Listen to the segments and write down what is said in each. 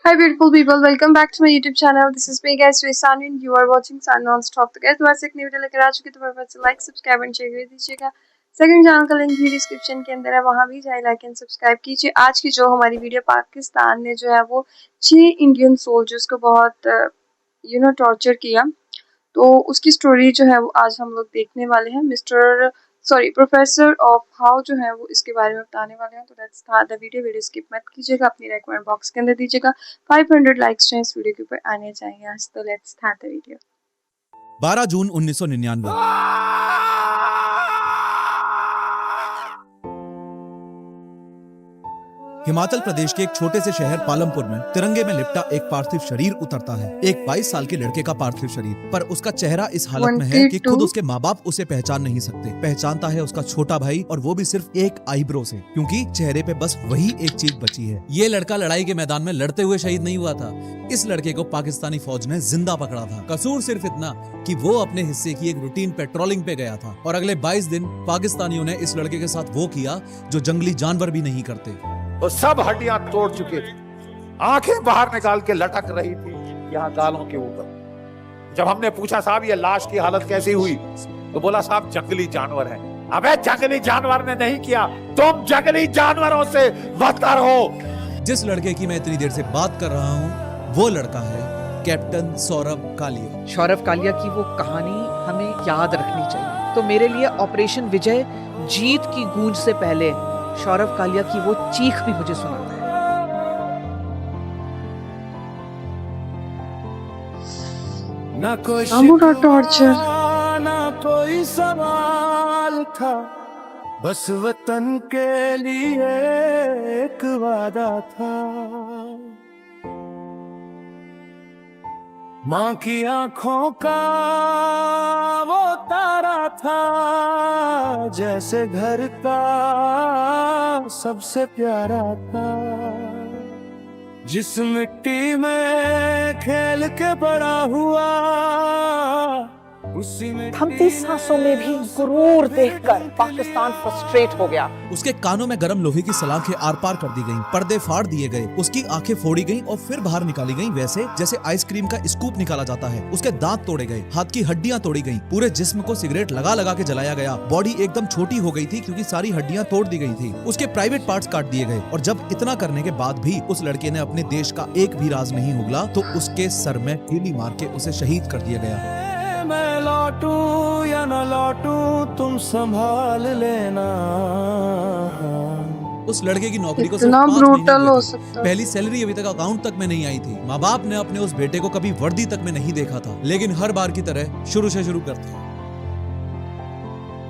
Hi beautiful people, welcome back to my YouTube channel. This is me guys, Sani and you are watching Sun Non-Stop. तो guys दोबारा से एक नई video लेकर आ चुकी, तो मेरे पास लाइक सब्सक्राइब एंड शेयर कर दीजिएगा। सेकंड चैनल का लिंक भी डिस्क्रिप्शन के अंदर है, वहां भी जाए लाइक एंड सब्सक्राइब कीजिए। आज की जो हमारी वीडियो, पाकिस्तान ने जो है वो 6 इंडियन सोल्जर्स को बहुत टॉर्चर किया, तो उसकी स्टोरी जो है वो आज हम लोग देखने वाले हैं। प्रोफेसर ऑफ हाउ जो है वो इसके बारे में बताने वाले हैं। तो let's start the video skip मत कीजिएगा, अपनी रेकमेंड बॉक्स के अंदर दीजिएगा। 500 लाइक्स जो इस वीडियो के ऊपर आने चाहिए आज। तो लेट्स स्टार्ट द वीडियो। 12 जून 1999। हिमाचल प्रदेश के एक छोटे से शहर पालमपुर में तिरंगे में लिपटा एक पार्थिव शरीर उतरता है। एक 22 साल के लड़के का पार्थिव शरीर, पर उसका चेहरा इस हालत में है कि खुद उसके माँ बाप उसे पहचान नहीं सकते। पहचानता है उसका छोटा भाई, और वो भी सिर्फ एक आईब्रो से, क्योंकि चेहरे पे बस वही एक चीज बची है। ये लड़का लड़ाई के मैदान में लड़ते हुए शहीद नहीं हुआ था। इस लड़के को पाकिस्तानी फौज ने जिंदा पकड़ा था। कसूर सिर्फ इतना कि वो अपने हिस्से की एक रूटीन पेट्रोलिंग पे गया था, और अगले 22 दिन पाकिस्तानियों ने इस लड़के के साथ वो किया जो जंगली जानवर भी नहीं करते। वो सब हड्डियां तोड़ चुके थे, आंखें बाहर निकाल के लटक रही थी यहाँ गालों के ऊपर। जब हमने पूछा साहब ये लाश की हालत कैसी हुई, तो बोला साहब जंगली जानवर है। अबे जंगली जानवर ने नहीं किया, तुम जंगली जानवरों से बदतर हो। जिस लड़के की मैं इतनी देर से बात कर रहा हूँ वो लड़का है कैप्टन सौरभ कालिया। सौरभ कालिया की वो कहानी हमें याद रखनी चाहिए। तो मेरे लिए ऑपरेशन विजय जीत की गूंज से पहले सौरभ कालिया की वो चीख भी मुझे सुनाता है। ना कोई टॉर्चर, ना कोई सवाल था, बस वतन के लिए एक वादा था। माँ की आंखों का वो तारा था, जैसे घर का सबसे प्यारा था। जिस मिट्टी में खेल के बड़ा हुआ, थमती सांसों में भी गुरूर देखकर पाकिस्तान फ्रस्ट्रेट हो गया। उसके कानों में गरम लोहे की सलाखें आर पार कर दी गईं, पर्दे फाड़ दिए गए, उसकी आंखें फोड़ी गईं और फिर बाहर निकाली गईं, वैसे जैसे आइसक्रीम का स्कूप निकाला जाता है। उसके दांत तोड़े गए, हाथ की हड्डियां तोड़ी गईं, पूरे जिस्म को सिगरेट लगा लगा के जलाया गया। बॉडी एकदम छोटी हो गई थी क्योंकि सारी हड्डियां तोड़ दी गई थी। उसके प्राइवेट पार्ट्स काट दिए गए, और जब इतना करने के बाद भी उस लड़के ने अपने देश का एक भी राज नहीं उगला, तो उसके सर में गोली मार के उसे शहीद कर दिया गया। मैं लौटूं या न लौटूं तुम संभाल लेना। उस लड़के की नौकरी को इतना ब्रूटल हो सकता है। पहली सैलरी अभी तक अकाउंट तक में नहीं आई थी। माँ बाप ने अपने उस बेटे को कभी वर्दी तक में नहीं देखा था, लेकिन हर बार की तरह शुरू से शुरू करते हैं।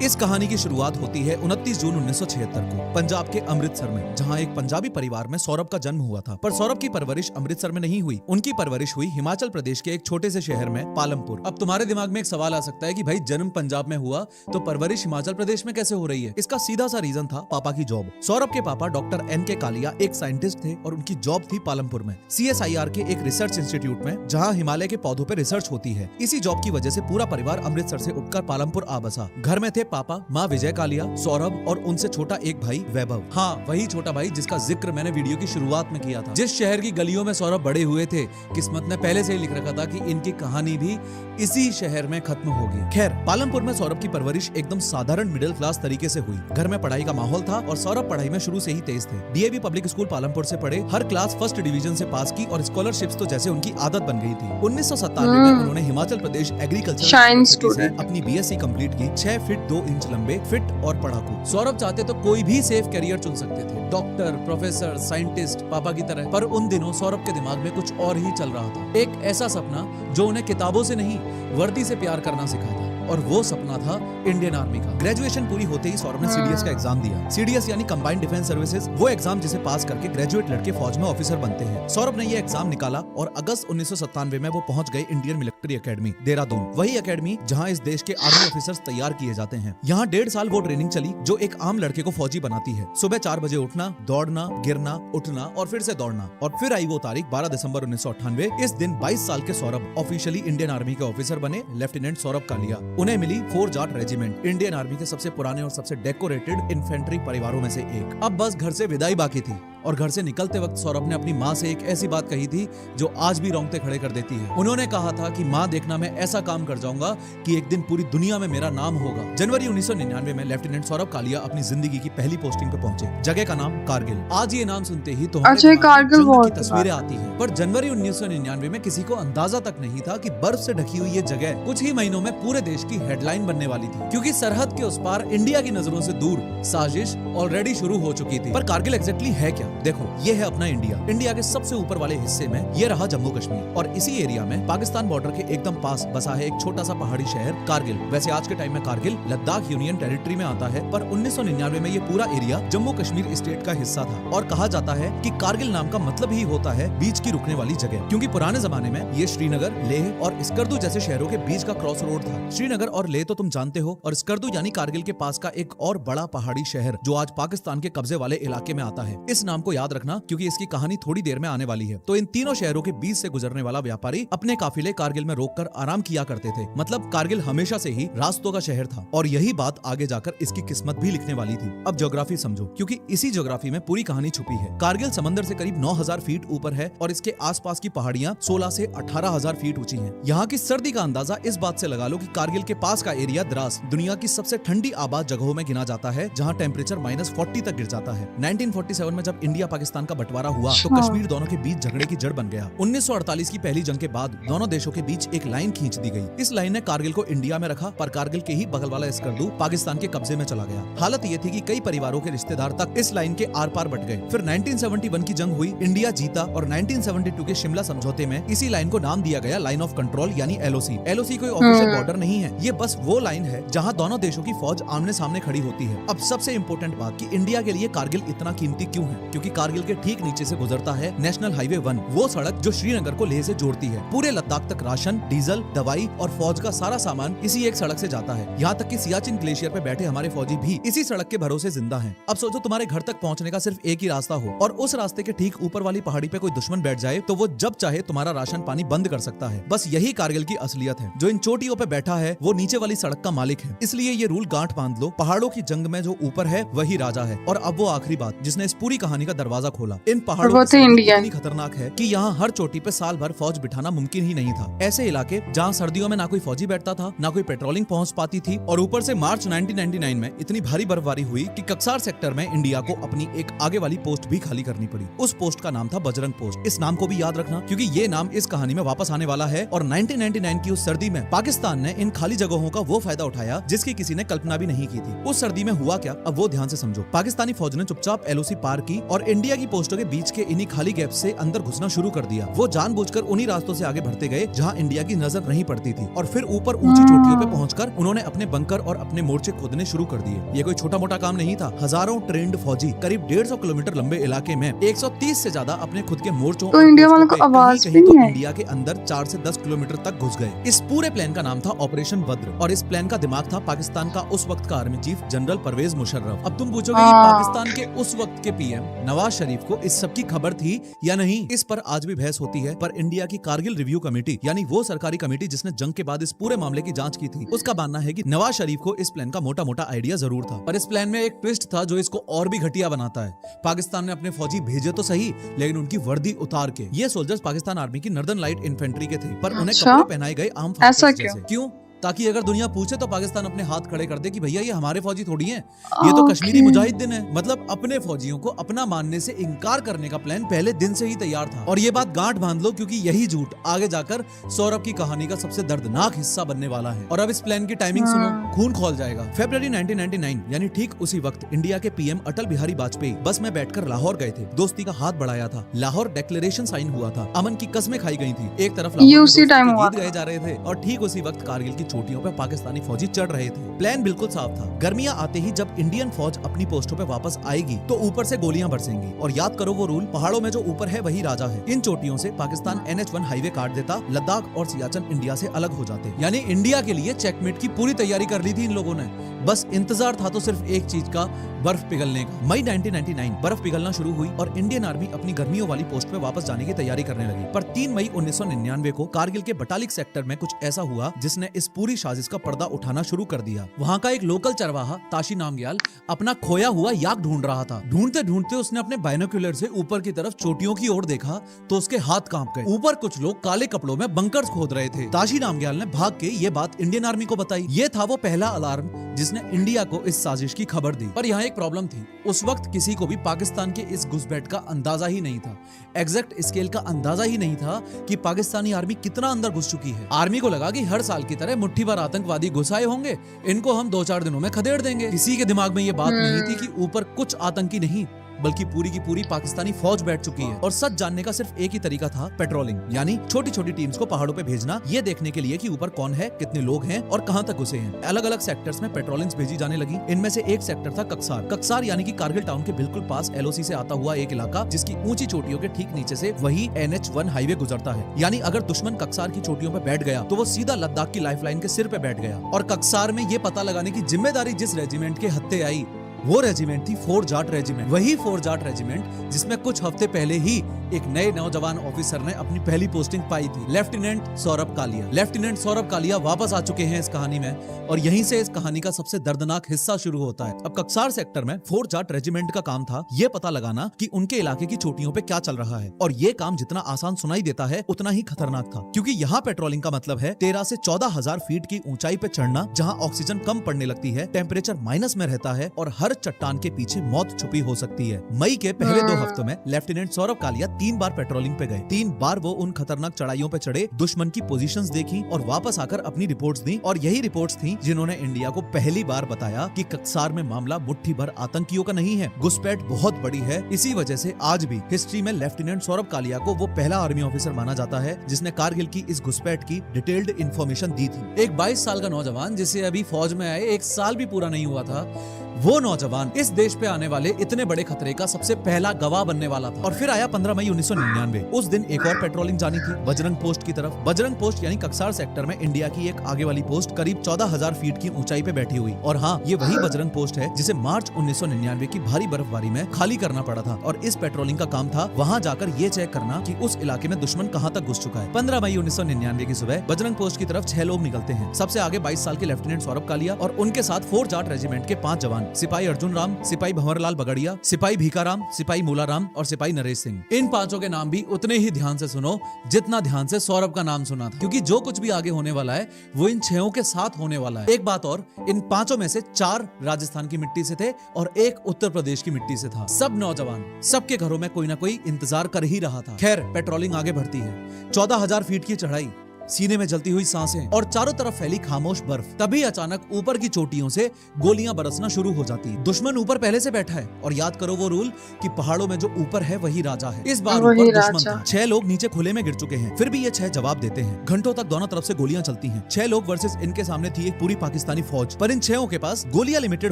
इस कहानी की शुरुआत होती है 29 जून 1976 को पंजाब के अमृतसर में, जहां एक पंजाबी परिवार में सौरभ का जन्म हुआ था। पर सौरभ की परवरिश अमृतसर में नहीं हुई, उनकी परवरिश हुई हिमाचल प्रदेश के एक छोटे से शहर में पालमपुर। अब तुम्हारे दिमाग में एक सवाल आ सकता है कि भाई जन्म पंजाब में हुआ तो परवरिश हिमाचल प्रदेश में कैसे हो रही है? इसका सीधा सा रीजन था पापा की जॉब। सौरभ के पापा डॉक्टर NK कालिया एक साइंटिस्ट थे, और उनकी जॉब थी पालमपुर में CSIR के एक रिसर्च इंस्टीट्यूट में, जहाँ हिमालय के पौधों पर रिसर्च होती है। इसी जॉब की वजह से पूरा परिवार अमृतसर से उठकर पालमपुर आ बसा। घर में थे पापा, माँ विजय कालिया, सौरभ और उनसे छोटा एक भाई वैभव। हाँ, वही छोटा भाई जिसका जिक्र मैंने वीडियो की शुरुआत में किया था। जिस शहर की गलियों में सौरभ बड़े हुए थे, किस्मत ने पहले से ही लिख रखा था कि इनकी कहानी भी इसी शहर में खत्म होगी। खैर, पालमपुर में सौरभ की परवरिश एकदम साधारण मिडिल क्लास तरीके से हुई। घर में पढ़ाई का माहौल था, और सौरभ पढ़ाई में शुरू से ही तेज थे। DAV पब्लिक स्कूल पालमपुर से पढ़े, हर क्लास फर्स्ट डिवीजन से पास की, और स्कॉलरशिप्स तो जैसे उनकी आदत बन गई थी। 1997 में उन्होंने हिमाचल प्रदेश एग्रीकल्चर शाइन से स्टूडेंट अपनी BSc कंप्लीट की। 6 फीट 2 इंच लंबे, फिट और पढ़ाकू। सौरभ चाहते तो कोई भी सेफ करियर चुन सकते थे, डॉक्टर, प्रोफेसर, साइंटिस्ट, पापा की तरह। पर उन दिनों सौरभ के दिमाग में कुछ और ही चल रहा था। एक ऐसा सपना जो उन्हें किताबों से नहीं, वर्दी से प्यार करना सिखा था, और वो सपना था इंडियन आर्मी का। ग्रेजुएशन पूरी होते ही सौरभ ने CDS का एग्जाम दिया। CDS यानी कंबाइंड डिफेंस सर्विसेज, वो एग्जाम जिसे पास करके ग्रेजुएट लड़के फौज में ऑफिसर बनते हैं। सौरभ ने ये एग्जाम निकाला, और अगस्त 1997 में वो पहुंच गए इंडियन मिलिट्री एकेडमी देहरादून। वही एकेडमी जहां इस देश के आर्मी ऑफिसर्स तैयार किए जाते हैं। यहाँ 1.5 साल वो ट्रेनिंग चली जो एक आम लड़के को फौजी बनाती है। सुबह 4 बजे उठना, दौड़ना, गिरना, उठना और फिर से दौड़ना। और फिर आई वो तारीख 12 दिसंबर 1998। इस दिन 22 साल के सौरभ ऑफिशियली इंडियन आर्मी के ऑफिसर बने, लेफ्टिनेंट सौरभ कालिया। उन्हें मिली 4 जाट रेजिमेंट, इंडियन आर्मी के सबसे पुराने और सबसे डेकोरेटेड इन्फेंट्री परिवारों में से एक। अब बस घर से विदाई बाकी थी। और घर से निकलते वक्त सौरभ ने अपनी माँ से एक ऐसी बात कही थी जो आज भी रोंगटे खड़े कर देती है। उन्होंने कहा था कि माँ देखना, मैं ऐसा काम कर जाऊंगा कि एक दिन पूरी दुनिया में मेरा नाम होगा। जनवरी 1999 में लेफ्टिनेंट सौरभ कालिया अपनी जिंदगी की पहली पोस्टिंग पे पहुंचे। जगह का नाम कारगिल। आज ये नाम सुनते ही तो अच्छा, कारगिल जंग वॉर की तस्वीरें आती हैं। पर जनवरी 1999 में किसी को अंदाजा तक नहीं था कि बर्फ से ढकी हुई ये जगह कुछ ही महीनों में पूरे देश की हेडलाइन बनने वाली थी, क्योंकि सरहद के उस पार इंडिया की नजरों से दूर साजिश ऑलरेडी शुरू हो चुकी थी। पर कारगिल एग्जैक्टली है क्या? देखो, ये है अपना इंडिया। इंडिया के सबसे ऊपर वाले हिस्से में ये रहा जम्मू कश्मीर, और इसी एरिया में पाकिस्तान बॉर्डर के एकदम पास बसा है एक छोटा सा पहाड़ी शहर कारगिल। वैसे आज के टाइम में कारगिल लद्दाख यूनियन टेरिटरी में आता है, पर 1999 में ये पूरा एरिया जम्मू कश्मीर स्टेट का हिस्सा था। और कहा जाता है कि कारगिल नाम का मतलब ही होता है बीच की रुकने वाली जगह, क्योंकि पुराने जमाने में ये श्रीनगर, लेह और स्कर्दू जैसे शहरों के बीच का क्रॉस रोड था। श्रीनगर और लेह तो तुम जानते हो, और स्कर्दू यानी कारगिल के पास का एक और बड़ा पहाड़ी शहर जो आज पाकिस्तान के कब्जे वाले इलाके में आता है। इस नाम को याद रखना, क्योंकि इसकी कहानी थोड़ी देर में आने वाली है। तो इन तीनों शहरों के बीच से गुजरने वाला व्यापारी अपने काफिले कारगिल में रोककर आराम किया करते थे। मतलब कारगिल हमेशा से ही रास्तों का शहर था, और यही बात आगे जाकर इसकी किस्मत भी लिखने वाली थी। अब ज्योग्राफी समझो, क्योंकि इसी ज्योग्राफी में पूरी कहानी छुपी है। कारगिल समंदर से करीब 9000 फीट ऊपर है, और इसके आसपास की पहाड़ियां 16 से 18,000 फीट ऊंची हैं। यहाँ की सर्दी का अंदाजा इस बात से लगा लो कि कारगिल के पास का एरिया द्रास दुनिया की सबसे ठंडी आबाद जगहों में गिना जाता है, जहाँ टेम्परेचर -40 तक गिर जाता है। 1947 में जब इंडिया पाकिस्तान का बंटवारा हुआ तो कश्मीर दोनों के बीच झगड़े की जड़ बन गया। 1948 की पहली जंग के बाद दोनों देशों के बीच एक लाइन खींच दी गई। इस लाइन ने कारगिल को इंडिया में रखा, पर कारगिल के ही बगल वाला स्कर्दू पाकिस्तान के कब्जे में चला गया। हालत ये थी कि कई परिवारों के रिश्तेदार तक इस लाइन के आर पार बट गए। फिर 1971 की जंग हुई, इंडिया जीता, और 1972 के शिमला समझौते में इसी लाइन को नाम दिया गया लाइन ऑफ कंट्रोल यानी LOC। LOC कोई ऑफिशियल बॉर्डर नहीं है, ये बस वो लाइन है जहां दोनों देशों की फौज आमने सामने खड़ी होती है। अब सबसे इम्पोर्टेंट बात कि इंडिया के लिए कारगिल इतना कीमती क्यों है? क्योंकि कारगिल के ठीक नीचे से गुजरता है नेशनल हाईवे 1, वो सड़क जो श्रीनगर को लेह से जोड़ती है। पूरे लद्दाख तक राशन, डीजल, दवाई और फौज का सारा सामान इसी एक सड़क से जाता है। यहाँ तक कि सियाचिन ग्लेशियर पे बैठे हमारे फौजी भी इसी सड़क के भरोसे जिंदा हैं। अब सोचो, तुम्हारे घर तक पहुँचने का सिर्फ एक ही रास्ता हो, और उस रास्ते के ठीक ऊपर वाली पहाड़ी पे कोई दुश्मन बैठ जाए तो वो जब चाहे तुम्हारा राशन पानी बंद कर सकता है। बस यही कारगिल की असलियत है। जो इन चोटियों पे बैठा है वो नीचे वाली सड़क का मालिक है। इसलिए ये रूल गांठ बांध लो, पहाड़ों की जंग में जो ऊपर है वही राजा है। और अब वो आखिरी बात जिसने इस पूरी कहानी का दरवाजा खोला। इन पहाड़ों की सर्दी इतनी खतरनाक है कि यहाँ हर चोटी पे साल भर फौज बिठाना मुमकिन ही नहीं था। ऐसे इलाके जहाँ सर्दियों में ना कोई फौजी बैठता था, ना कोई पेट्रोलिंग पहुँच पाती थी, और ऊपर से मार्च 1999 में इतनी भारी बर्फबारी हुई कि कक्सार सेक्टर में इंडिया को अपनी एक आगे वाली पोस्ट भी खाली करनी पड़ी। उस पोस्ट का नाम था बजरंग पोस्ट। इस नाम को भी याद रखना, क्योंकि ये नाम इस कहानी में वापस आने वाला है। और 1999 की उस सर्दी में पाकिस्तान ने इन खाली जगहों का वो फायदा उठाया जिसकी किसी ने कल्पना भी नहीं की थी। उस सर्दी में हुआ क्या, अब वो ध्यान से समझो। पाकिस्तानी फौज ने चुपचाप LOC पार की और इंडिया की पोस्टों के बीच के इन्हीं खाली गैप से अंदर घुसना शुरू कर दिया। वो जानबूझकर उन्हीं रास्तों से आगे बढ़ते गए जहां इंडिया की नजर नहीं पड़ती थी, और फिर ऊपर ऊंची चोटियों पे पहुंचकर उन्होंने अपने बंकर और अपने मोर्चे खोदने शुरू कर दिए। ये कोई छोटा मोटा काम नहीं था। हजारों ट्रेंड फौजी करीब 150 किलोमीटर लंबे इलाके में 130 से ज्यादा अपने खुद के मोर्चों तो इंडिया वालों को आवाज भी नहीं है। इंडिया के अंदर 4 से 10 किलोमीटर तक घुस गए। इस पूरे प्लान का नाम था ऑपरेशन बद्र, और इस प्लान का दिमाग था पाकिस्तान का उस वक्त का army chief general Parvez Musharraf. अब तुम पूछोगे कि पाकिस्तान के उस वक्त के PM नवाज शरीफ को इस सब की खबर थी या नहीं? इस पर आज भी बहस होती है। पर इंडिया की कारगिल रिव्यू कमेटी यानी वो सरकारी कमेटी जिसने जंग के बाद इस पूरे मामले की जांच की थी, उसका मानना है कि नवाज शरीफ को इस प्लान का मोटा मोटा आइडिया जरूर था। पर इस प्लान में एक ट्विस्ट था जो इसको और भी घटिया बनाता है। पाकिस्तान ने अपने फौजी भेजे तो सही, लेकिन उनकी वर्दी उतार के। ये सोल्जर्स पाकिस्तान आर्मी की नॉर्दर्न लाइट इन्फेंट्री के थे, पर उन्हें कपड़े पहनाए गए आम ऐसा जैसे। क्यों? ताकि अगर दुनिया पूछे तो पाकिस्तान अपने हाथ खड़े कर दे कि भैया ये हमारे फौजी थोड़ी हैं, ये तो कश्मीरी मुजाहिदीन है। मतलब अपने फौजियों को अपना मानने से इनकार करने का प्लान पहले दिन से ही तैयार था। और ये बात गांठ बांध लो, क्योंकि यही झूठ आगे जाकर सौरभ की कहानी का सबसे दर्दनाक हिस्सा बनने वाला है। और अब इस प्लान की टाइमिंग सुनो, खून खौल जाएगा। फरवरी 1999 यानी ठीक उसी वक्त इंडिया के PM अटल बिहारी वाजपेयी बस में बैठकर लाहौर गए थे। दोस्ती का हाथ बढ़ाया था, लाहौर डिक्लेरेशन साइन हुआ था, अमन की कस्में खाई गई थी। एक तरफ गीत गाए जा रहे थे, और ठीक उसी वक्त कारगिल की चोटियों पर पाकिस्तानी फौजी चढ़ रहे थे। प्लान बिल्कुल साफ था। गर्मियां आते ही जब इंडियन फौज अपनी पोस्टों पे वापस आएगी तो ऊपर से गोलियां बरसेंगी। और याद करो वो रूल, पहाड़ों में जो ऊपर है वही राजा है। इन चोटियों से पाकिस्तान NH1 हाईवे काट देता, लद्दाख और सियाचिन इंडिया से अलग हो जाते। यानी इंडिया के लिए चेकमेट की पूरी तैयारी कर ली थी इन लोगों ने। बस इंतजार था तो सिर्फ एक चीज का, बर्फ पिघलने का। मई 1999 बर्फ पिघलना शुरू हुई और इंडियन आर्मी अपनी गर्मियों वाली पोस्ट पे वापस जाने की तैयारी करने लगी। पर 3 मई 1999 को कारगिल के बटालिक सेक्टर में कुछ ऐसा हुआ जिसने इस पूरी साजिश का पर्दा उठाना शुरू कर दिया। वहाँ का एक लोकल चरवाहा ताशी नामग्याल अपना खोया हुआ याक ढूंढ रहा था। ढूंढते ढूंढते उसने अपने बाइनोक्यूलर से ऊपर की तरफ चोटियों की ओर देखा तो उसके हाथ कांप गए। ऊपर कुछ लोग काले कपड़ों में बंकर्स खोद रहे थे। ताशी नामग्याल ने भाग के ये बात इंडियन आर्मी को बताई। ये था वो पहला अलार्म जिसने इंडिया को इस साजिश की खबर दी। पर यहाँ एक प्रॉब्लम थी, उस वक्त किसी को भी पाकिस्तान के इस घुसपैठ का अंदाजा ही नहीं था। एग्जैक्ट स्केल का अंदाजा ही नहीं था कि पाकिस्तानी आर्मी कितना अंदर घुस चुकी है। आर्मी को लगा कि हर साल की तरह मुट्ठी भर आतंकवादी घुस आए होंगे, इनको हम 2-4 दिनों में खदेड़ देंगे। किसी के दिमाग में ये बात नहीं थी कि ऊपर कुछ आतंकी नहीं बल्कि पूरी की पूरी पाकिस्तानी फौज बैठ चुकी है। और सच जानने का सिर्फ एक ही तरीका था, पेट्रोलिंग, यानी छोटी छोटी टीम्स को पहाड़ों पे भेजना, ये देखने के लिए कि ऊपर कौन है, कितने लोग हैं और कहां तक घुसे हैं। अलग अलग सेक्टर्स में पेट्रोलिंग्स भेजी जाने लगी। इनमें से एक सेक्टर था कक्सार। कक्सार यानी कि कारगिल टाउन के बिल्कुल पास LOC से आता हुआ एक इलाका, जिसकी ऊंची चोटियों के ठीक नीचे से वही NH1 हाईवे गुजरता है। यानी अगर दुश्मन कक्सार की चोटियों पे बैठ गया तो वो सीधा लद्दाख की लाइफलाइन के सिर पे बैठ गया। और कक्सार में ये पता लगाने की जिम्मेदारी जिस रेजिमेंट के हत्थे आई वो रेजिमेंट थी फोर्ट जाट रेजिमेंट। वही फोर्ट जाट रेजिमेंट जिसमें कुछ हफ्ते पहले ही एक नए नौजवान ऑफिसर ने अपनी पहली पोस्टिंग पाई थी, लेफ्टिनेंट सौरभ कालिया। लेफ्टिनेंट सौरभ कालिया वापस आ चुके हैं इस कहानी में और यहीं से इस कहानी का सबसे दर्दनाक हिस्सा शुरू होता है। अब कक्सार सेक्टर में फोर्ट जाट रेजिमेंट का काम था ये पता लगाना कि उनके इलाके की चोटियों पे क्या चल रहा है। और ये काम जितना आसान सुनाई देता है उतना ही खतरनाक था, क्योंकि यहाँ पेट्रोलिंग का मतलब है 13 से 14,000 फीट की ऊंचाई पे चढ़ना, जहाँ ऑक्सीजन कम पड़ने लगती है, टेम्परेचर माइनस में रहता है और हर चट्टान के पीछे मौत छुपी हो सकती है। मई के पहले 2 हफ्तों में लेफ्टिनेंट सौरभ कालिया 3 बार पेट्रोलिंग पे गए। 3 बार वो उन खतरनाक चढ़ाइयों पे चढ़े, दुश्मन की पोजीशंस देखी और वापस आकर अपनी रिपोर्ट्स दी। और यही रिपोर्ट्स थी जिन्होंने इंडिया को पहली बार बताया कि कक्सार में मामला मुट्ठी भर आतंकियों का नहीं है, घुसपैठ बहुत बड़ी है। इसी वजह से आज भी हिस्ट्री में लेफ्टिनेंट सौरभ कालिया को वो पहला आर्मी ऑफिसर माना जाता है जिसने कारगिल की इस घुसपैठ की डिटेल्ड इन्फॉर्मेशन दी थी। एक 22 साल का नौजवान जिसे अभी फौज में आए 1 साल भी पूरा नहीं हुआ था, वो नौजवान इस देश पे आने वाले इतने बड़े खतरे का सबसे पहला गवाह बनने वाला था। और फिर आया 15 मई 1999। उस दिन एक और पेट्रोलिंग जानी थी बजरंग पोस्ट की तरफ। बजरंग पोस्ट यानी कक्सार सेक्टर में इंडिया की एक आगे वाली पोस्ट करीब 14,000 फीट की ऊंचाई पे बैठी हुई। और हाँ, ये वही बजरंग पोस्ट है जिसे मार्च 1999 की भारी बर्फबारी में खाली करना पड़ा था। और इस पेट्रोलिंग का काम था वहाँ जाकर ये चेक करना कि उस इलाके में दुश्मन कहाँ तक घुस चुका है। 15 मई 1999 की सुबह बजरंग पोस्ट की तरफ 6 लोग निकलते हैं। सबसे आगे 22 साल के लेफ्टिनेंट सौरभ कालिया और उनके साथ फोर्ट जाट रेजिमेंट के 5 जवान, सिपाही अर्जुन राम, सिपाही भंवरलाल बगड़िया, सिपाही भीखाराम, सिपाही मूलाराम और सिपाही नरेश सिंह। इन 5 के नाम भी उतने ही ध्यान से सुनो जितना ध्यान से सौरभ का नाम सुना था, क्योंकि जो कुछ भी आगे होने वाला है वो इन 6 के साथ होने वाला है। एक बात और, इन 5 में से 4 राजस्थान की मिट्टी से थे और 1 उत्तर प्रदेश की मिट्टी से था। सब नौजवान, सबके घरों में कोई ना कोई इंतजार कर ही रहा था। खैर, पेट्रोलिंग आगे बढ़ती है। 14,000 फीट की चढ़ाई, सीने में जलती हुई सांसें और चारों तरफ फैली खामोश बर्फ। तभी अचानक ऊपर की चोटियों से गोलियां बरसना शुरू हो जाती है। दुश्मन ऊपर पहले से बैठा है और याद करो वो रूल कि पहाड़ों में जो ऊपर है वही राजा है। इस बार ऊपर दुश्मन था। 6 लोग नीचे खुले में गिर चुके हैं, फिर भी ये 6 जवाब देते हैं। घंटों तक दोनों तरफ से गोलियां चलती हैं। 6 लोग वर्सेस इनके सामने थी एक पूरी पाकिस्तानी फौज। पर इन 6 के पास गोलियां लिमिटेड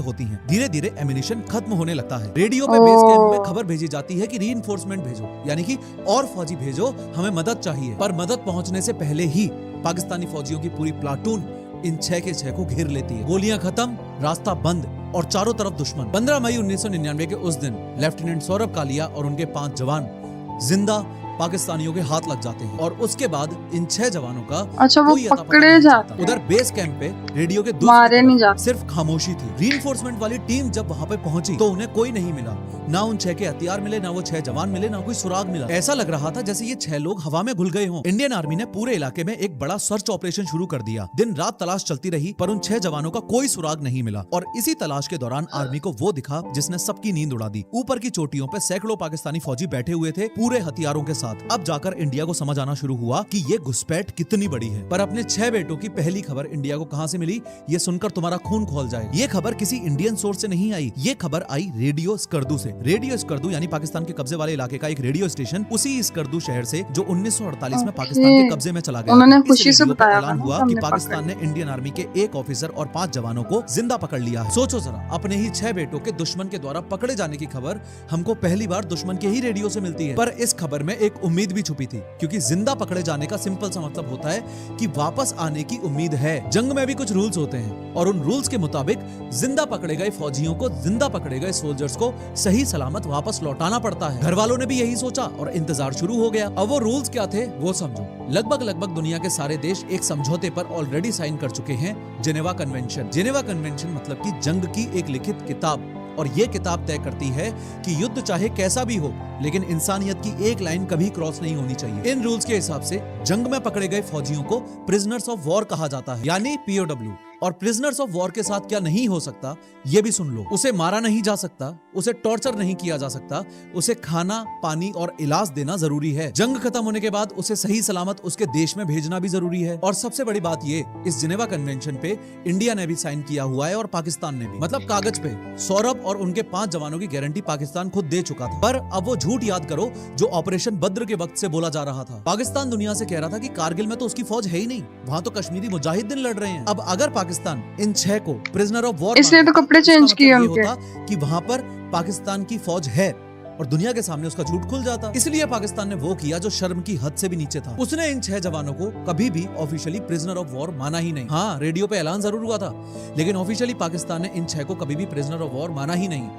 होती हैं। धीरे धीरे एमिनिशन खत्म होने लगता है। रेडियो पे बेस कैंप में खबर भेजी जाती है कि रीइंफोर्समेंट भेजो, यानी कि और फौजी भेजो, हमें मदद चाहिए। पर मदद पहुंचने से पहले ही पाकिस्तानी फौजियों की पूरी प्लाटून इन 6 के 6 को घेर लेती है। गोलियां खत्म, रास्ता बंद और चारों तरफ दुश्मन। 15 मई 1999 के उस दिन लेफ्टिनेंट सौरभ कालिया और उनके 5 जवान जिंदा पाकिस्तानियों के हाथ लग जाते हैं। और उसके बाद इन 6 जवानों का अच्छा, वो कोई अता पता पकड़े नहीं जाते चलता। उधर बेस कैंप पे रेडियो के मारे नहीं जाते, सिर्फ खामोशी थी। रीइंफोर्समेंट वाली टीम जब वहां पे पहुंची तो उन्हें कोई नहीं मिला। ना उन 6 के हथियार मिले, ना वो 6 जवान मिले, ना कोई सुराग मिला। ऐसा लग रहा था जैसे ये 6 लोग हवा में घुल गए हों। इंडियन आर्मी ने पूरे इलाके में एक बड़ा सर्च ऑपरेशन शुरू कर दिया। दिन रात तलाश चलती रही पर उन 6 जवानों का कोई सुराग नहीं मिला। और इसी तलाश के दौरान आर्मी को वो दिखा जिसने सबकी नींद उड़ा दी। ऊपर की चोटियों पे सैकड़ों पाकिस्तानी फौजी बैठे हुए थे पूरे हथियारों के साथ। अब जाकर इंडिया को समझ आना शुरू हुआ कि ये घुसपैठ कितनी बड़ी है। पर अपने 6 बेटों की पहली खबर इंडिया को कहां से मिली, ये सुनकर तुम्हारा खून खोल जाए। ये खबर किसी इंडियन सोर्स से नहीं आई, ये खबर आई रेडियो स्कर्दू से। रेडियो स्कर्दू यानी पाकिस्तान के कब्जे वाले इलाके का एक रेडियो स्टेशन, उसी स्कर्दू शहर से जो 1948 में पाकिस्तान के कब्जे में चला गया। उन्होंने इस खुशी से रेडियो पर बताया ऐलान हुआ कि पाकिस्तान ने इंडियन आर्मी के 1 ऑफिसर और 5 जवानों को जिंदा पकड़ लिया है। सोचो जरा, अपने ही 6 बेटों के दुश्मन के द्वारा पकड़े जाने की खबर हमको पहली बार दुश्मन के ही रेडियो से मिलती है। पर इस खबर में एक एक उम्मीद भी छुपी थी, क्योंकि जिंदा पकड़े जाने का सिंपल सा मतलब होता है कि वापस आने की उम्मीद है। जंग में भी कुछ रूल्स होते हैं और उन रूल्स के मुताबिक जिंदा पकड़े गए फौजियों को, जिंदा पकड़े गए सोल्जर्स को सही सलामत वापस लौटाना पड़ता है। घर वालों ने भी यही सोचा और इंतजार शुरू हो गया। अब वो रूल्स क्या थे वो समझो। लगभग दुनिया के सारे देश एक समझौते पर ऑलरेडी साइन कर चुके हैं, जेनेवा कन्वेंशन। जेनेवा कन्वेंशन मतलब कि जंग की एक लिखित किताब, और ये किताब तय करती है कि युद्ध चाहे कैसा भी हो, लेकिन इंसानियत की एक लाइन कभी क्रॉस नहीं होनी चाहिए। इन रूल्स के हिसाब से जंग में पकड़े गए फौजियों को प्रिजनर्स ऑफ वॉर कहा जाता है, यानी POW। और प्रिजनर्स ऑफ वॉर के साथ क्या नहीं हो सकता ये भी सुन लो। उसे मारा नहीं जा सकता, उसे टॉर्चर नहीं किया जा सकता, उसे खाना, पानी और इलाज देना जरूरी है। जंग खत्म होने के बाद उसे सही सलामत उसके देश में भेजना भी जरूरी है। और सबसे बड़ी बात ये, इस जिनेवा कन्वेंशन पे इंडिया ने भी साइन किया हुआ है और पाकिस्तान ने भी। मतलब कागज पे सौरभ और उनके 5 जवानों की गारंटी पाकिस्तान खुद दे चुका था। पर अब वो झूठ याद करो जो ऑपरेशन बद्र के वक्त से बोला जा रहा था। पाकिस्तान दुनिया से कह रहा था कि कारगिल में तो उसकी फौज है ही नहीं, वहाँ तो कश्मीरी मुजाहिदीन लड़ रहे हैं। अब अगर पाकिस्तान इन 6 को प्रिजनर ऑफ वॉर, इसलिए तो कपड़े चेंज किए उनके, कि वहाँ पर पाकिस्तान की फौज है और दुनिया के सामने उसका झूठ खुल जाता। इसलिए पाकिस्तान ने वो किया जो शर्म की हद से भी नीचे था। उसने इन 6 जवानों को कभी भी ऑफिशियली प्रिजनर ऑफ वॉर माना ही नहीं। हाँ, रेडियो पे ऐलान जरूर हुआ था, लेकिन ऑफिशियली पाकिस्तान ने इन 6 को कभी भी प्रिजनर ऑफ वॉर माना ही नहीं,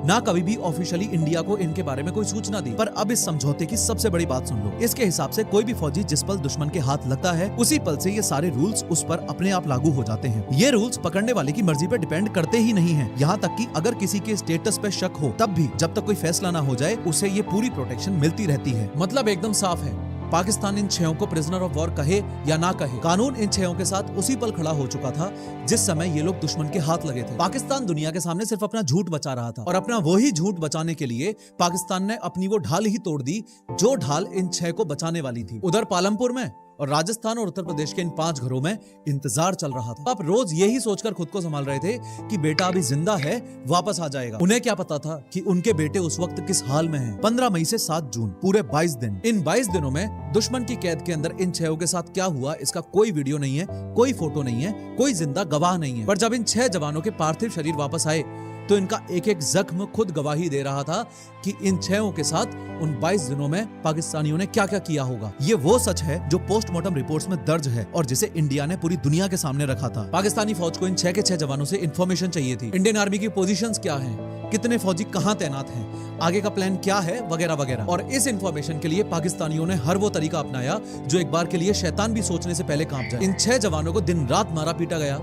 ना कभी भी ऑफिशियली इंडिया को इनके बारे में कोई सूचना दी। पर अब इस समझौते की सबसे बड़ी बात सुन लो। इसके हिसाब से कोई भी फौजी जिस पल दुश्मन के हाथ लगता है, उसी पल से ये सारे रूल्स उस पर अपने आप लागू हो जाते हैं। ये रूल्स पकड़ने वाले की मर्जी पे डिपेंड करते ही नहीं है। यहाँ तक कि अगर किसी के स्टेटस पे शक हो, तब भी जब तक कोई फैसला ना हो जाए, उसे ये पूरी प्रोटेक्शन मिलती रहती है। मतलब एकदम साफ है, पाकिस्तान इन 6 को प्रिजनर ऑफ वॉर कहे या ना कहे, कानून इन 6 के साथ उसी पल खड़ा हो चुका था जिस समय ये लोग दुश्मन के हाथ लगे थे। पाकिस्तान दुनिया के सामने सिर्फ अपना झूठ बचा रहा था, और अपना वही झूठ बचाने के लिए पाकिस्तान ने अपनी वो ढाल ही तोड़ दी जो ढाल इन 6 को बचाने वाली थी। उधर पालमपुर में और राजस्थान और उत्तर प्रदेश के इन 5 घरों में इंतजार चल रहा था। आप रोज यही सोचकर खुद को संभाल रहे थे कि बेटा अभी जिंदा है, वापस आ जाएगा। उन्हें क्या पता था कि उनके बेटे उस वक्त किस हाल में हैं। 15 मई से 7 जून, पूरे 22 दिन। इन 22 दिनों में दुश्मन की कैद के अंदर इन 6 के साथ क्या हुआ, इसका कोई वीडियो नहीं है, कोई फोटो नहीं है, कोई जिंदा गवाह नहीं है। पर जब इन 6 जवानों के पार्थिव शरीर वापस आए, तो इनका एक एक जख्म खुद गवाही दे रहा था कि इन 6 के साथ उन 22 दिनों में पाकिस्तानियों ने क्या क्या किया होगा। ये वो सच है जो पोस्टमार्टम रिपोर्ट्स में दर्ज है और जिसे इंडिया ने पूरी दुनिया के सामने रखा था। पाकिस्तानी फौज को इन 6 के 6 जवानों से इंफॉर्मेशन चाहिए थी। इंडियन आर्मी की पोजीशंस क्या हैं, कितने फौजी कहां तैनात हैं, आगे का प्लान क्या है, वगैरह वगैरह। और इस इंफॉर्मेशन के लिए पाकिस्तानियों ने हर वो तरीका अपनाया जो एक बार के लिए शैतान भी सोचने से पहले कांप जाए। इन 6 जवानों को दिन रात मारा पीटा गया,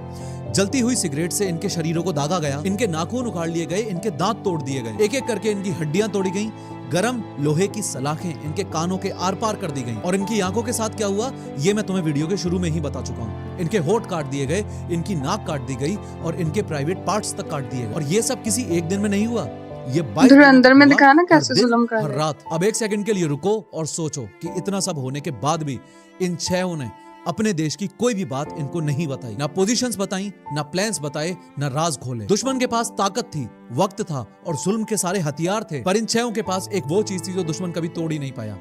जलती हुई सिगरेट से इनके शरीरों को दागा गया, इनके नाखून उखाड़ लिए गए, इनके दांत तोड़ दिए गए, एक एक करके इनकी हड्डियां तोड़ी गईं, गरम लोहे की सलाखें इनके कानों के आर पार कर दी गईं। और इनकी आंखों के साथ क्या हुआ ये मैं तुम्हें वीडियो के शुरू में ही बता चुका हूँ। इनके होठ काट दिए गए, इनकी नाक काट दी गई और इनके प्राइवेट पार्ट्स तक काट दिए गए। और ये सब किसी एक दिन में नहीं हुआ, ये 22 अंदर में हुआ, दिखाया ना हर कैसे दिन, जुल्म कर हर रहे हैं। रात। अब एक सेकंड के लिए रुको और सोचो कि इतना सब होने के बाद भी इन 6 ने अपने देश की कोई भी बात इनको नहीं बताई, ना पोजीशंस बताई, ना प्लान्स बताए, ना राज खोले। दुश्मन के पास ताकत थी, वक्त था और जुल्म के सारे हथियार थे, पर इन 6 के पास एक वो चीज थी जो दुश्मन कभी तोड़ ही नहीं पाया,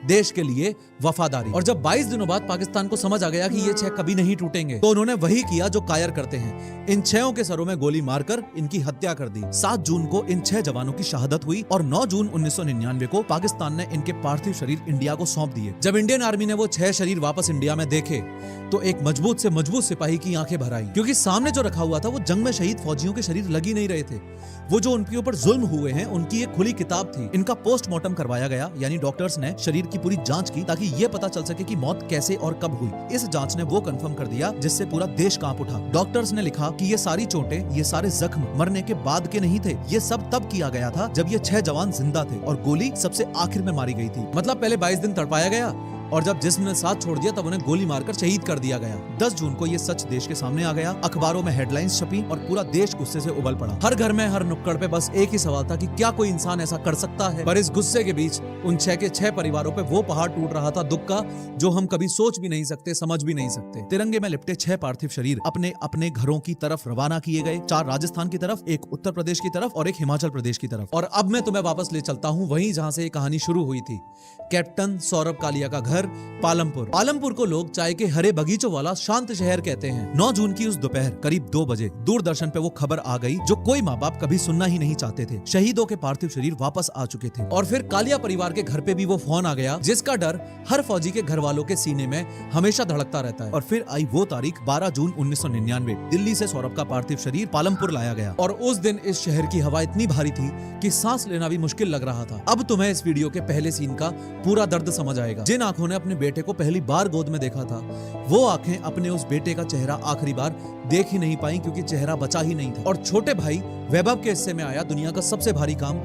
देश के लिए वफादारी। और जब 22 दिनों बाद पाकिस्तान को समझ आ गया कि ये 6 कभी नहीं टूटेंगे, तो उन्होंने वही किया जो कायर करते हैं, इन 6 के सरों में गोली मारकर इनकी हत्या कर दी। 7 जून को इन 6 जवानों की शहादत हुई और 9 जून 1999 को पाकिस्तान ने इनके पार्थिव शरीर इंडिया को सौंप दिए। जब इंडियन आर्मी ने वो 6 शरीर वापस इंडिया में देखे, तो एक मजबूत से मजबूत सिपाही की आंखें भर आई, क्योंकि सामने जो रखा हुआ था वो जंग में शहीद फौजियों के शरीर लग ही नहीं रहे थे। वो जो उनके ऊपर जुल्म हुए हैं उनकी एक खुली किताब थी। इनका पोस्टमार्टम करवाया गया, यानी डॉक्टर्स ने शरीर की पूरी जांच की ताकि ये पता चल सके कि मौत कैसे और कब हुई। इस जांच ने वो कंफर्म कर दिया जिससे पूरा देश कांप उठा। डॉक्टर्स ने लिखा कि ये सारी चोटें, ये सारे जख्म मरने के बाद के नहीं थे, ये सब तब किया गया था जब ये 6 जवान जिंदा थे और गोली सबसे आखिर में मारी गई थी। मतलब पहले 22 दिन तड़पाया गया और जब जिस्म ने साथ छोड़ दिया तब उन्हें गोली मारकर शहीद कर दिया गया। 10 जून को ये सच देश के सामने आ गया, अखबारों में हेडलाइंस छपी और पूरा देश गुस्से से उबल पड़ा। हर घर में, हर नुक्कड़ पे बस एक ही सवाल था कि क्या कोई इंसान ऐसा कर सकता है। पर इस गुस्से के बीच उन 6 के 6 परिवारों पे वो पहाड़ टूट रहा था दुख का जो हम कभी सोच भी नहीं सकते, समझ भी नहीं सकते। तिरंगे में लिपटे 6 पार्थिव शरीर अपने अपने घरों की तरफ रवाना किए गए, 4 राजस्थान की तरफ, एक उत्तर प्रदेश की तरफ और एक हिमाचल प्रदेश की तरफ। और अब मैं तुम्हें वापस ले चलता हूँ वहीं जहाँ से ये कहानी शुरू हुई थी, कैप्टन सौरभ कालिया का घर शहर पालमपुर। पालमपुर को लोग चाय के हरे बगीचों वाला शांत शहर कहते हैं। 9 जून की उस दोपहर करीब 2 बजे दूरदर्शन पे वो खबर आ गई जो कोई माँ बाप कभी सुनना ही नहीं चाहते थे। शहीदों के पार्थिव शरीर वापस आ चुके थे। और फिर कालिया परिवार के घर पे भी वो फोन आ गया जिसका डर हर फौजी के घर वालों के सीने में हमेशा धड़कता रहता है। और फिर आई वो तारीख 12 जून 1999। दिल्ली से सौरभ का पार्थिव शरीर पालमपुर लाया गया और उस दिन इस शहर की हवा इतनी भारी थी कि सांस लेना भी मुश्किल लग रहा था। अब तुम्हें इस वीडियो के पहले सीन का पूरा दर्द समझ आएगा। जिन आंखों ने अपने बेटे को पहली बार गोद में देखा था वो आंखें अपने उस बेटे का चेहरा आखिरी बार देख ही नहीं पाई क्योंकि चेहरा बचा ही नहीं था। और छोटे भाई वैभव के हिस्से में आया दुनिया का सबसे भारी काम,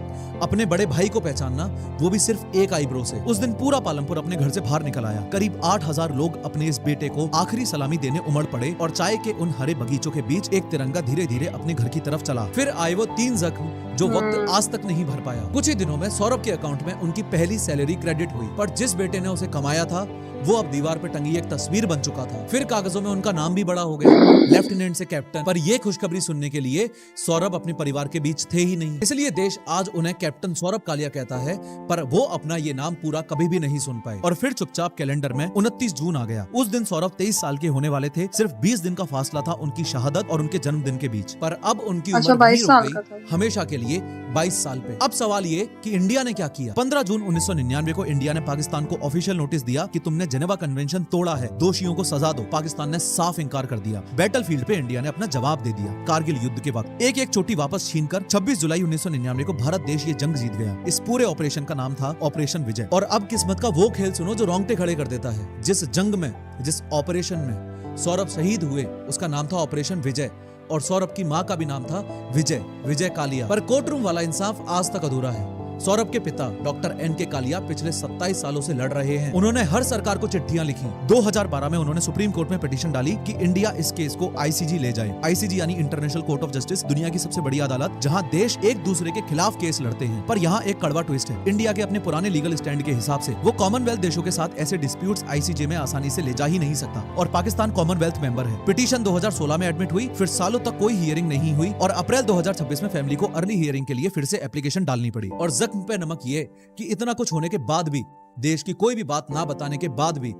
अपने बड़े भाई को पहचानना, वो भी सिर्फ एक आईब्रो से। उस दिन पूरा पालमपुर अपने घर से बाहर निकल आया। करीब 8000 लोग अपने इस बेटे को आखिरी सलामी देने उमड़ पड़े और चाय के उन हरे बगीचों के बीच एक तिरंगा धीरे धीरे अपने घर की तरफ चला। फिर आए वो 3 जख्म जो वक्त आज तक नहीं भर पाया। कुछ ही दिनों में सौरभ के अकाउंट में उनकी पहली सैलरी क्रेडिट हुई, पर जिस बेटे ने उसे कमाया था वो अब दीवार पर टंगी एक तस्वीर बन चुका था। फिर कागजों में उनका नाम भी बड़ा हो गया, लेफ्टिनेंट से कैप्टन। पर ये खुशखबरी सुनने के लिए सौरभ अपने परिवार के बीच थे ही नहीं, इसलिए देश आज उन्हें कैप्टन सौरभ कालिया कहता है, पर वो अपना ये नाम पूरा कभी भी नहीं सुन पाए। और फिर चुपचाप कैलेंडर में 29 जून आ गया। उस दिन सौरभ 23 साल के होने वाले थे। सिर्फ 20 दिन का फासला था उनकी शहादत और उनके जन्मदिन के बीच। पर अब उनकी उम्र वहीं 22 रुक साल का गई, था। हमेशा के लिए 22 साल पे। अब सवाल ये कि इंडिया ने क्या किया। 15 जून 1999 को इंडिया ने पाकिस्तान को ऑफिशियल नोटिस दिया कि तुमने जेनेवा कन्वेंशन तोड़ा है, दोषियों को सजा दो। पाकिस्तान ने साफ इनकार कर दिया। बैटलफील्ड पे इंडिया ने अपना जवाब दे दिया। कारगिल युद्ध के वक्त एक एक चोटी वापस छीनकर 26 जुलाई 1999 को भारत देश ये जंग जीत गया। इस पूरे ऑपरेशन का नाम था ऑपरेशन विजय। और अब किस्मत का वो खेल सुनो जो रोंगटे खड़े कर देता है। जिस जंग में, जिस ऑपरेशन में सौरभ शहीद हुए उसका नाम था ऑपरेशन विजय और सौरभ की मां का भी नाम था विजय कालिया। पर कोर्ट रूम वाला इंसाफ आज तक अधूरा है। सौरभ के पिता डॉक्टर एन.के. कालिया पिछले 27 सालों से लड़ रहे हैं। उन्होंने हर सरकार को चिट्ठियां लिखी। 2012 में उन्होंने सुप्रीम कोर्ट में पिटीशन डाली कि इंडिया इस केस को आईसीजी ले जाए। आईसीजी यानी इंटरनेशनल कोर्ट ऑफ जस्टिस, दुनिया की सबसे बड़ी अदालत जहां देश एक दूसरे के खिलाफ केस लड़ते हैं। पर यहाँ एक कड़वा ट्विस्ट है। इंडिया के अपने पुराने लीगल स्टैंड के हिसाब से वो कॉमनवेल्थ देशों के साथ ऐसे डिस्प्यूट्स आईसीजे में आसानी से ले जा ही नहीं सकता और पाकिस्तान कॉमनवेल्थ मेंबर है। पिटीशन 2016 में एडमिट हुई, फिर सालों तक कोई हियरिंग नहीं हुई और अप्रैल 2026 में फैमिली को अर्ली हियरिंग के लिए फिर से एप्लीकेशन डालनी पड़ी। और जख्म पे नमक ये कि इतना कुछ होने के बाद भी, देश की कोई भी बात ना बताने के बाद भी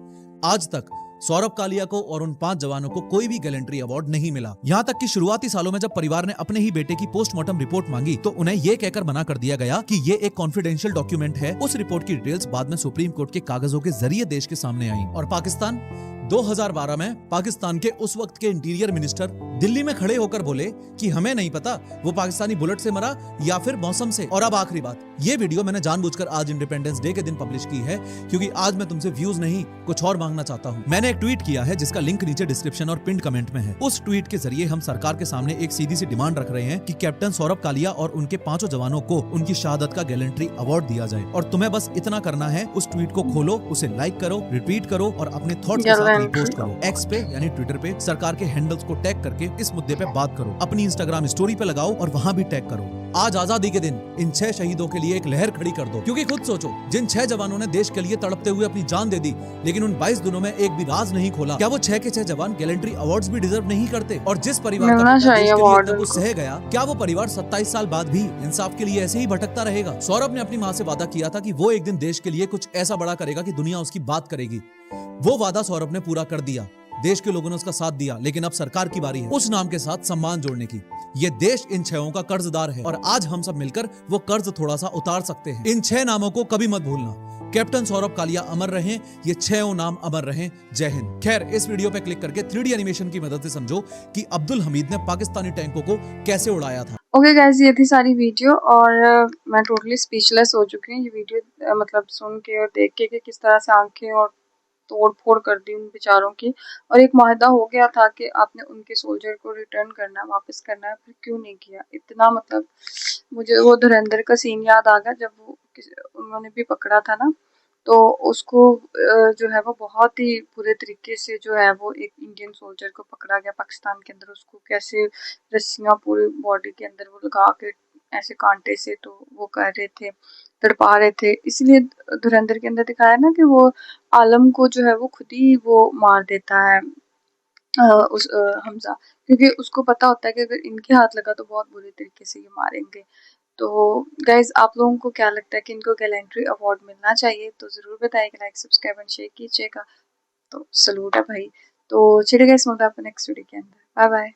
आज तक सौरभ कालिया को और उन 5 जवानों को कोई भी गैलेंट्री अवार्ड नहीं मिला। यहाँ तक कि शुरुआती सालों में जब परिवार ने अपने ही बेटे की पोस्टमार्टम रिपोर्ट मांगी तो उन्हें ये कहकर मना कर दिया गया कि ये एक कॉन्फिडेंशियल डॉक्यूमेंट है। उस रिपोर्ट की डिटेल्स बाद में सुप्रीम कोर्ट के कागजों के जरिए देश के सामने आई। और पाकिस्तान 2012 में पाकिस्तान के उस वक्त के इंटीरियर मिनिस्टर दिल्ली में खड़े होकर बोले कि हमें नहीं पता वो पाकिस्तानी बुलेट से मरा या फिर मौसम से। और अब आखिरी बात, ये वीडियो मैंने जानबूझकर आज इंडिपेंडेंस डे के दिन पब्लिश की है क्योंकि आज मैं तुमसे व्यूज नहीं कुछ और मांगना चाहता हूँ। मैंने एक ट्वीट किया है जिसका लिंक नीचे डिस्क्रिप्शन और पिन कमेंट में है। उस ट्वीट के जरिए हम सरकार के सामने एक सीधी सी डिमांड रख रहे हैं कि कैप्टन सौरभ कालिया और उनके 5 जवानों को उनकी शहादत का गैलेंट्री अवार्ड दिया जाए। और तुम्हें बस इतना करना है, उस ट्वीट को खोलो, उसे लाइक करो, रिट्वीट करो और अपने थॉट्स के साथ रिपोस्ट करो। एक्स पे यानी ट्विटर पे सरकार के हैंडल्स को टैग करके इस मुद्दे पे बात करो। अपनी इंस्टाग्राम स्टोरी पे लगाओ और वहाँ भी टैग करो। आज आजादी के दिन इन 6 शहीदों के लिए एक लहर खड़ी कर दो। क्योंकि खुद सोचो, जिन 6 जवानों ने देश के लिए तड़पते हुए अपनी जान दे दी लेकिन उन 22 दिनों में एक भी राज नहीं खोला, क्या वो 6 के 6 जवान गैलेंट्री अवार्ड्स भी डिजर्व नहीं करते? और जिस परिवार का मिलना पिता देश चाहिए के लिए अवार्ड इतना कुछ सह गया, क्या वो परिवार 27 साल बाद भी इंसाफ के लिए ऐसे ही भटकता रहेगा? सौरभ ने अपनी माँ से वादा किया था कि वो एक दिन देश के लिए कुछ ऐसा बड़ा करेगा कि दुनिया उसकी बात करेगी। वो वादा सौरभ ने पूरा कर दिया। देश के लोगों ने उसका साथ दिया, लेकिन अब सरकार की बारी है उस नाम के साथ सम्मान जोड़ने की। ये देश इन 6 का कर्जदार है और आज हम सब मिलकर वो कर्ज थोड़ा सा उतार सकते हैं। इन 6 नामों को कभी मत भूलना। कैप्टन सौरभ कालिया अमर रहें, ये 6 नाम अमर रहें। जय हिंद। खैर, इस वीडियो पे क्लिक करके 3D एनिमेशन की मदद से समझो कि अब्दुल हमीद ने पाकिस्तानी टैंकों को कैसे उड़ाया था। ओके गाइस, ये थी सारी वीडियो और मैं टोटली स्पीचलेस हो चुकी हूँ ये वीडियो मतलब सुन के और देख के कि किस तरह से आंखें और तोड़ फोड़ कर दी उन बेचारों की। और एक माहदा हो गया था कि आपने उनके सोल्जर को रिटर्न करना है, वापस करना है, फिर क्यों नहीं किया? इतना मतलब मुझे वो धुरंधर का सीन याद आ गया जब वो उन्होंने भी पकड़ा था ना, तो उसको जो है वो बहुत ही बुरे तरीके से जो है वो एक इंडियन सोल्जर को पकड़ा गया पाकिस्तान के अंदर। उसको कैसे रस्सियाँ पूरी बॉडी के अंदर वो लगा के ऐसे कांटे से तो वो कर रहे थे, तड़पा रहे थे। इसलिए धुरंधर के अंदर दिखाया ना कि वो आलम को जो है वो खुद ही वो मार देता है हमजा, क्योंकि उसको पता होता है कि अगर इनके हाथ लगा तो बहुत बुरे तरीके से ये मारेंगे। तो गाइज आप लोगों को क्या लगता है कि इनको गैलेंट्री अवार्ड मिलना चाहिए? तो ज़रूर बताइएगा, लाइक सब्सक्राइब एंड शेयर कीजिएगा। तो सलूट है भाई। तो चलिए गाइस, मिलते हैं आपको नेक्स्ट वीडियो के अंदर। Bye bye.